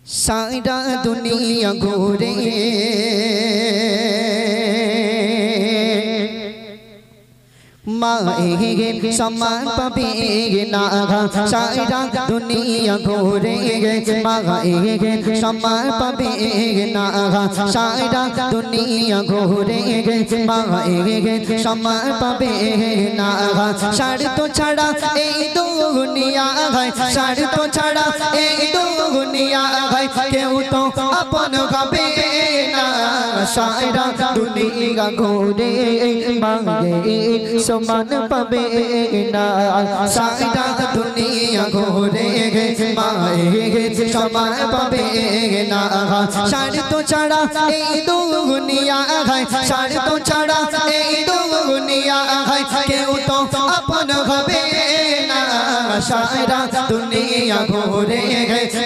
सारा दुनिया घूरे माए समान पाबे ना सारा दुनिया घूरे माए समान पाबे ना सारा दुनिया घूरे माए समान पाबे ना साड़ तो छाड़ा ए दुनिया है साड़ तो छाड़ा ए दुनिया है क्यों तो अपन कबे ना सारा दुनिया घूरे माए समान पाबे ना सारा दुनिया घूरे माए समान पाबे ना साड़ तो छाड़ा ए दुनिया है साड़ तो छाड़ा ए दुनिया है क्यों तो अपन कबे ना सारा दुनिया घूरे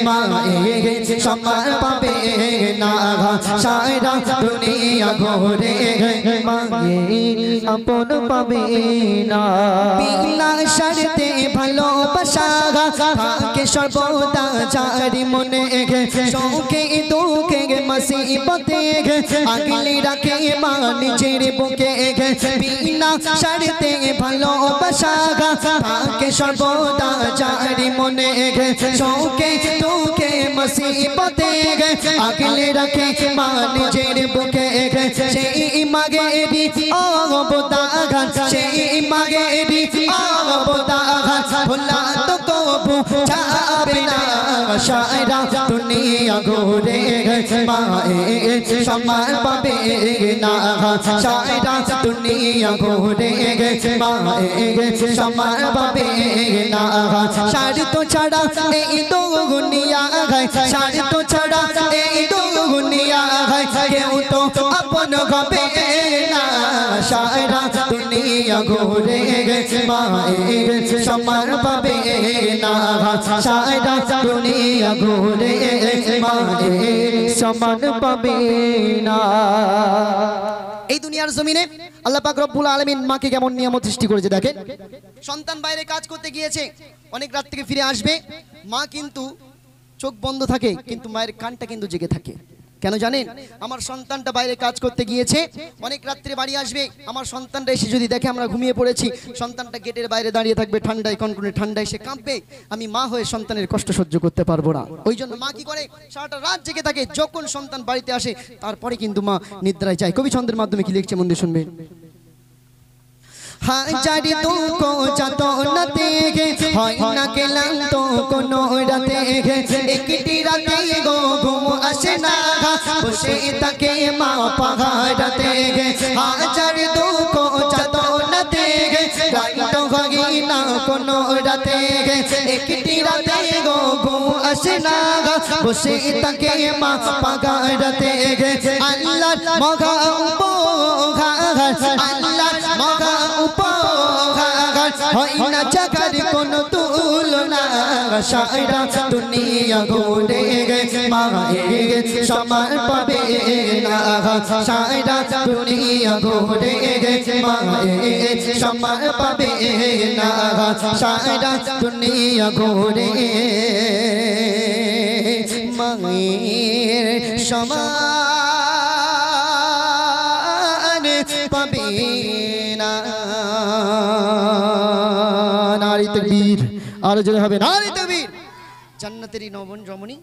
माए समान पाबे ना सारा दुनिया घूरे माए अपन पाबे ना बिना शर्ते ভালোবাসা থাকে সর্বদা যারি মনে শোকে দুঃখে মুসিবতে আগলে রাখে মা নিজের বুকে বিনা শর্তে ভালোবাসা থাকে সর্বদা যারি মনে শোকে দুঃখে মুসিবতে আগলে রাখে মা নিজের বুকে সেই মাগেরি অবদান সেই মাগেরি অবদান ভোলা তো কবু যাবে না সারা দুনিয়া ঘুরে মায়ে সমান পাবে না সারা দুনিয়া ঘুরে মায়ে সমান পাবে না সার তো ছাড়া এই দুনিয়া है सार तो छड़ा ए दुनिया है केहू तो अपन कबे ना सारा दुनिया घूरे माए समान पाबे ना सारा दुनिया घूरे माए समान पाबे ना এই দুনিয়ার জমিনে আল্লাহ পাক রব্বুল আলামিন মাকে কেমন নিয়ামত সৃষ্টি করেছে দেখেন। সন্তান বাইরে কাজ করতে গিয়েছে, অনেক রাত থেকে ফিরে আসবে, মা কিন্তু চোখ বন্ধ থাকে কিন্তু মায়ের কানটা কিন্তু জেগে থাকে। কেন জানেন? আমার সন্তানটা বাইরে কাজ করতে গিয়েছে, অনেক রাত্রে বাড়ি আসবে, আমার সন্তানটা এসে যদি দেখে আমরা ঘুমিয়ে পড়েছি, সন্তানটা গেটের বাইরে দাঁড়িয়ে থাকবে ঠান্ডায়, কনকনে ঠান্ডায় সে কাঁপবে, আমি মা হয়ে সন্তানের কষ্ট সহ্য করতে পারবো না। ওই জন্য মা কি করে? সারাটা রাত জেগে থাকে, যখন সন্তান বাড়িতে আসে তারপরে কিন্তু মা নিদ্রায় যায়। কবি ছন্দের মাধ্যমে কি লিখছে মন দিয়ে শুনবে। হাজার দুঃখ যত না দেখে হয় না গেলাম তো কোনো রাতে একটি রাতে গো ঘুম আসে না বসে থাকে মা পাহাড়াতে হাজার দুঃখ যত না দেখে তো হয় না কোনো রাতে একটি রাতে গো ঘুম আসে না বসে থাকে মা পাহাড়াতে আল্লাহ মগা উপহার আল্লাহ মগা হয় না জাগার কোনো তুলনা সারা দুনিয়া ঘুরে মায়ে সমান পাবে না সারা দুনিয়া ঘুরে মায়ে সমান পাবে না সারা দুনিয়া ঘুরে মায়ের সমান পাবে না। নারী তকবীর, আরো জোরে হবে নারী তকবীর। জান্নাতেরই নবন রমণী